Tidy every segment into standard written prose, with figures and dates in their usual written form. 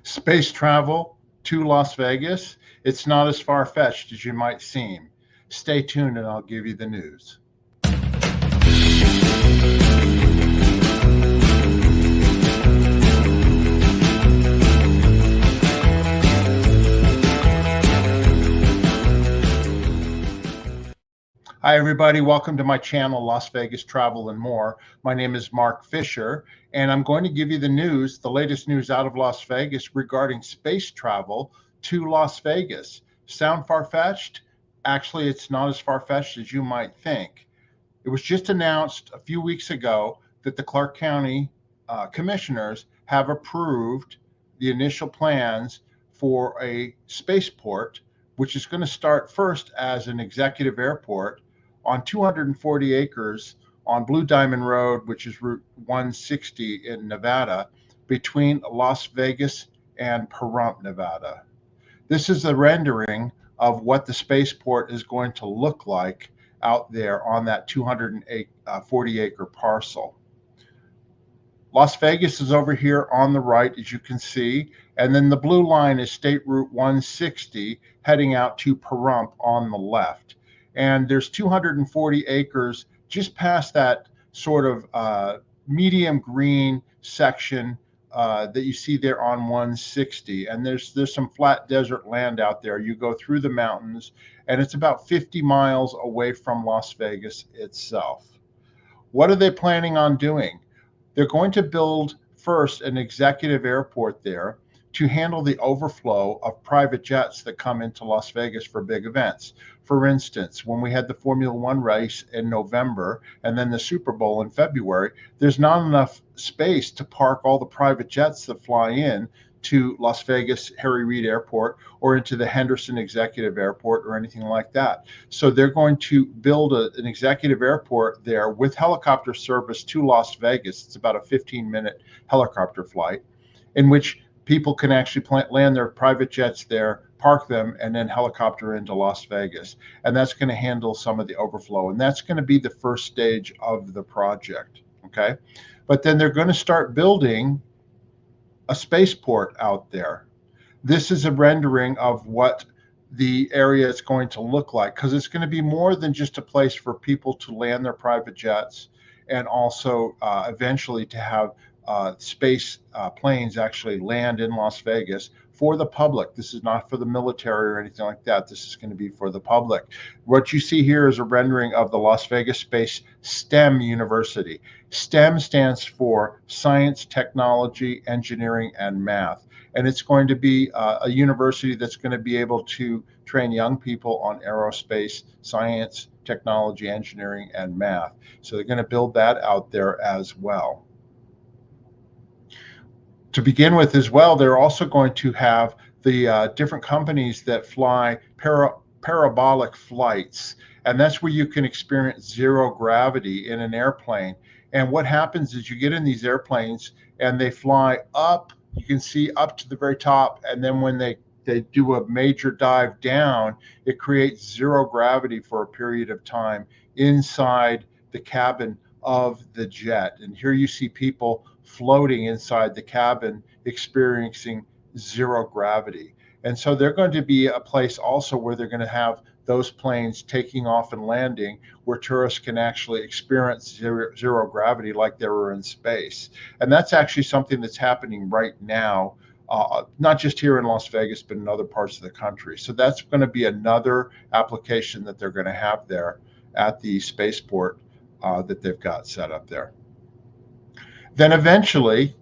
Space travel to Las Vegas, it's not as far-fetched as you might seem. Stay tuned and I'll give you the news. Hi, everybody. Welcome to my channel, Las Vegas Travel and More. My name is Mark Fisher, and I'm going to give you the news, the latest news out of Las Vegas regarding space travel to Las Vegas. Sound far-fetched? Actually, it's not as far-fetched as you might think. It was just announced a few weeks ago that the Clark County commissioners have approved the initial plans for a spaceport, which is going to start first as an executive airport on 240 acres on Blue Diamond Road, which is Route 160 in Nevada, between Las Vegas and Pahrump, Nevada. This is a rendering of what the spaceport is going to look like out there on that 240 acre parcel. Las Vegas is over here on the right, as you can see, and then the blue line is State Route 160 heading out to Pahrump on the left. And there's 240 acres just past that sort of medium green section that you see there on 160. And there's some flat desert land out there. You go through the mountains, and it's about 50 miles away from Las Vegas itself. What are they planning on doing? They're going to build first an executive airport there to handle the overflow of private jets that come into Las Vegas for big events. For instance, when we had the Formula One race in November and then the Super Bowl in February, there's not enough space to park all the private jets that fly in to Las Vegas Harry Reid Airport or into the Henderson Executive Airport or anything like that. So they're going to build an executive airport there with helicopter service to Las Vegas. It's about a 15-minute helicopter flight in which people can actually land their private jets there, park them, and then helicopter into Las Vegas. And that's going to handle some of the overflow. And that's going to be the first stage of the project. Okay. But then they're going to start building a spaceport out there. This is a rendering of what the area is going to look like, because it's going to be more than just a place for people to land their private jets, and also eventually to have space planes actually land in Las Vegas for the public. This is not for the military or anything like that. This is going to be for the public. What you see here is a rendering of the Las Vegas Space STEM University. STEM stands for Science, Technology, Engineering, and Math. And it's going to be a university that's going to be able to train young people on aerospace, science, technology, engineering, and math. So they're going to build that out there as well. To begin with as well, they're also going to have the different companies that fly parabolic flights. And that's where you can experience zero gravity in an airplane. And what happens is you get in these airplanes and they fly up, you can see up to the very top. And then when they do a major dive down, it creates zero gravity for a period of time inside the cabin of the jet. And here you see people floating inside the cabin, experiencing zero gravity. And so they're going to be a place also where they're going to have those planes taking off and landing, where tourists can actually experience zero gravity like they were in space. And that's actually something that's happening right now, not just here in Las Vegas, but in other parts of the country. So that's going to be another application that they're going to have there at the spaceport that they've got set up there. Then eventually,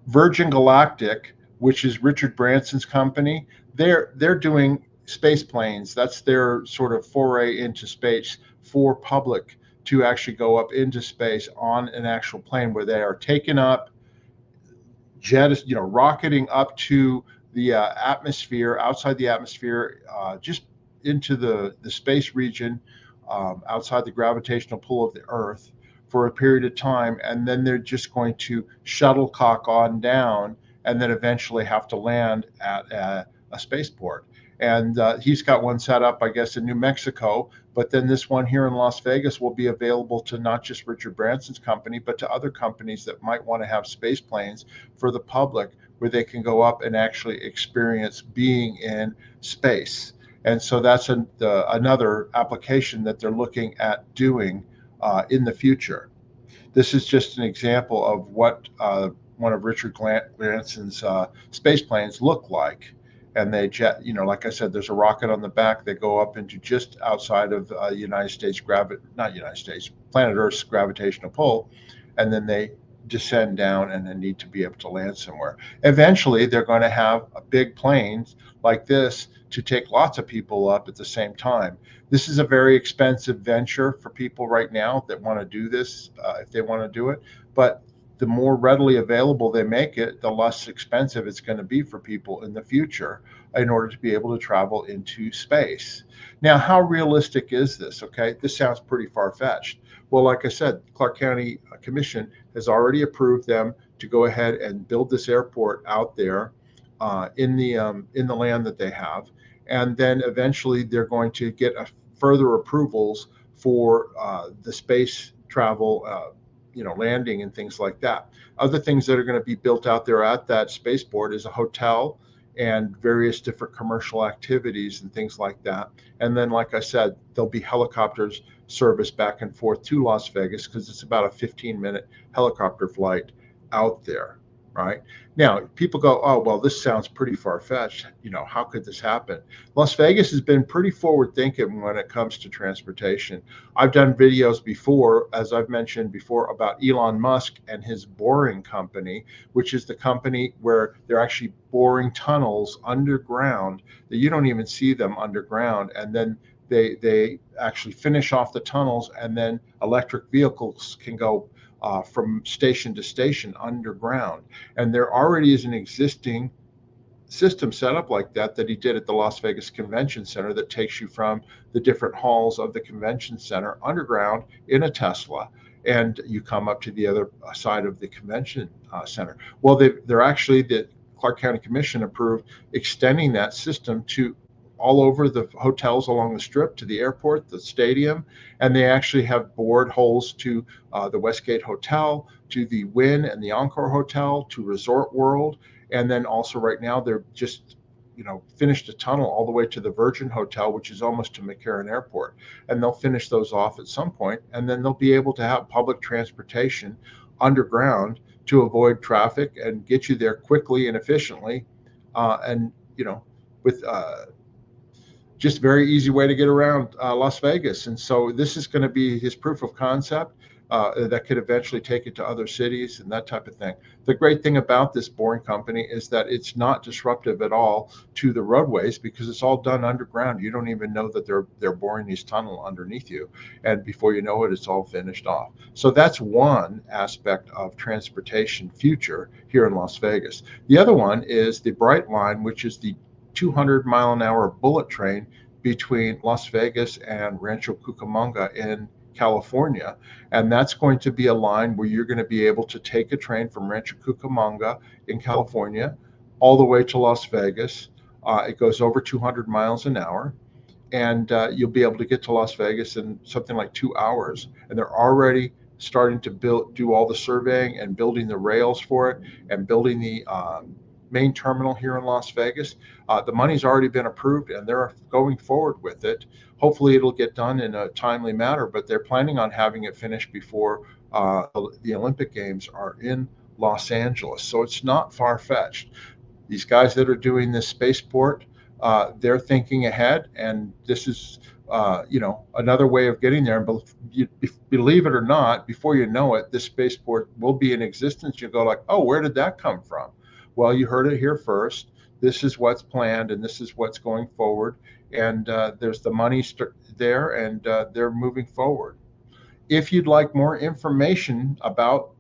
Virgin Galactic, which is Richard Branson's company, they're doing space planes. That's their sort of foray into space for public to actually go up into space on an actual plane, where they are taken up, rocketing up to the atmosphere, outside the atmosphere, just into the space region, outside the gravitational pull of the Earth, for a period of time, and then they're just going to shuttlecock on down and then eventually have to land at a spaceport. And he's got one set up, I guess, in New Mexico. But then this one here in Las Vegas will be available to not just Richard Branson's company, but to other companies that might want to have space planes for the public, where they can go up and actually experience being in space. And so that's another application that they're looking at doing in the future. This is just an example of what one of Richard Branson's space planes look like. And they jet, like I said, there's a rocket on the back. They go up into just outside of planet Earth's gravitational pull, and then they descend down and then need to be able to land somewhere. Eventually, they're going to have big planes like this to take lots of people up at the same time. This is a very expensive venture for people right now that want to do this, if they want to do it. But the more readily available they make it, the less expensive it's going to be for people in the future in order to be able to travel into space. Now, how realistic is this? Okay, this sounds pretty far-fetched. Well, like I said, Clark County Commission has already approved them to go ahead and build this airport out there in the land that they have, and then eventually they're going to get further approvals for the space travel, landing and things like that. Other things that are going to be built out there at that spaceport is a hotel and various different commercial activities and things like that. And then, like I said, there'll be helicopters service back and forth to Las Vegas, because it's about a 15-minute helicopter flight out there, right? Now, people go, oh, well, this sounds pretty far-fetched. How could this happen? Las Vegas has been pretty forward-thinking when it comes to transportation. I've done videos before, as I've mentioned before, about Elon Musk and his boring company, which is the company where they're actually boring tunnels underground that you don't even see them underground, and then they actually finish off the tunnels, and then electric vehicles can go from station to station underground. And there already is an existing system set up like that he did at the Las Vegas Convention Center that takes you from the different halls of the convention center underground in a Tesla, and you come up to the other side of the convention center. Well, they're actually, the Clark County Commission approved extending that system to all over the hotels along the strip, to the airport, the stadium, and they actually have bored holes to the Westgate Hotel, to the Wynn and the Encore Hotel, to Resort World, and then also right now they're just finished a tunnel all the way to the Virgin Hotel, which is almost to McCarran Airport, and they'll finish those off at some point, and then they'll be able to have public transportation underground to avoid traffic and get you there quickly and efficiently, and with just very easy way to get around Las Vegas. And so this is going to be his proof of concept that could eventually take it to other cities and that type of thing. The great thing about this boring company is that it's not disruptive at all to the roadways, because it's all done underground. You don't even know that they're boring these tunnels underneath you, and before you know it, it's all finished off. So that's one aspect of transportation future here in Las Vegas. The other one is the Brightline, which is the 200-mile-an-hour bullet train between Las Vegas and Rancho Cucamonga in California. And that's going to be a line where you're going to be able to take a train from Rancho Cucamonga in California all the way to Las Vegas. It goes over 200 miles an hour, and you'll be able to get to Las Vegas in something like 2 hours. And they're already starting to do all the surveying and building the rails for it, and building the main terminal here in Las Vegas. The money's already been approved, and they're going forward with it. Hopefully it'll get done in a timely manner, but they're planning on having it finished before the Olympic Games are in Los Angeles. So it's not far-fetched. These guys that are doing this spaceport, they're thinking ahead, and this is another way of getting there. And believe it or not, before you know it, this spaceport will be in existence. You go like, oh, where did that come from? Well, you heard it here first. This is what's planned, and this is what's going forward. And there's the money there, and they're moving forward. If you'd like more information about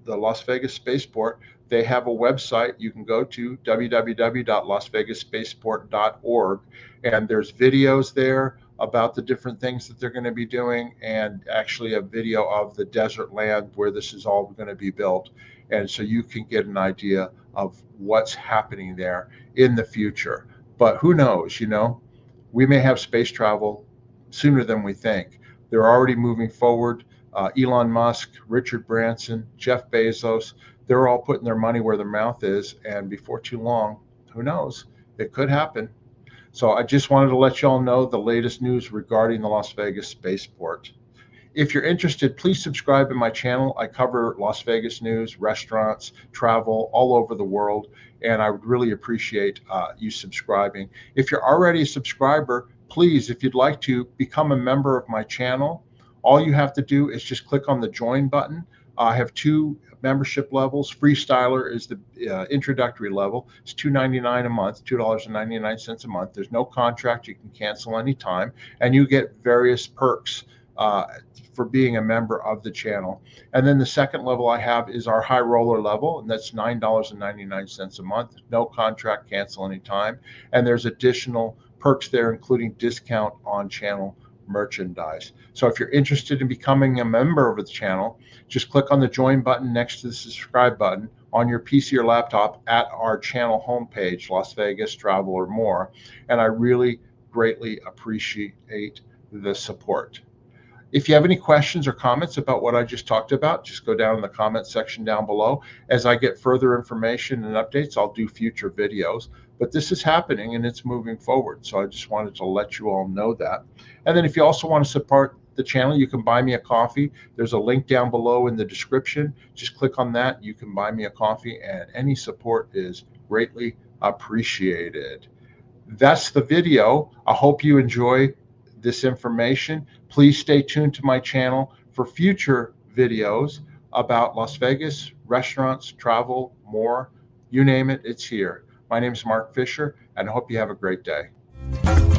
the Las Vegas Spaceport, they have a website. You can go to www.lasvegasspaceport.org, and there's videos there about the different things that they're going to be doing, and actually a video of the desert land where this is all going to be built. And so you can get an idea of what's happening there in the future. But who knows, we may have space travel sooner than we think. They're already moving forward. Elon Musk, Richard Branson, Jeff Bezos, they're all putting their money where their mouth is. And before too long, who knows? It could happen. So I just wanted to let you all know the latest news regarding the Las Vegas spaceport. If you're interested, please subscribe to my channel. I cover Las Vegas news, restaurants, travel all over the world, and I would really appreciate you subscribing. If you're already a subscriber, please, if you'd like to become a member of my channel, all you have to do is just click on the join button. I have two membership levels. Freestyler is the introductory level. It's $2.99 a month, $2.99 a month. There's no contract. You can cancel anytime, and you get various perks for being a member of the channel. And then the second level I have is our high roller level, and that's $9.99 a month. No contract, cancel anytime. And there's additional perks there, including discount on channel merchandise. So if you're interested in becoming a member of the channel, just click on the join button next to the subscribe button on your PC or laptop at our channel homepage, Las Vegas Travel or More. And I really greatly appreciate the support. If you have any questions or comments about what I just talked about, just go down in the comment section down below. As I get further information and updates, I'll do future videos. But this is happening and it's moving forward. So I just wanted to let you all know that. And then if you also want to support the channel, you can buy me a coffee. There's a link down below in the description. Just click on that. You can buy me a coffee, and any support is greatly appreciated. That's the video. I hope you enjoy this information. Please stay tuned to my channel for future videos about Las Vegas, restaurants, travel, more. You name it, it's here. My name is Mark Fisher, and I hope you have a great day.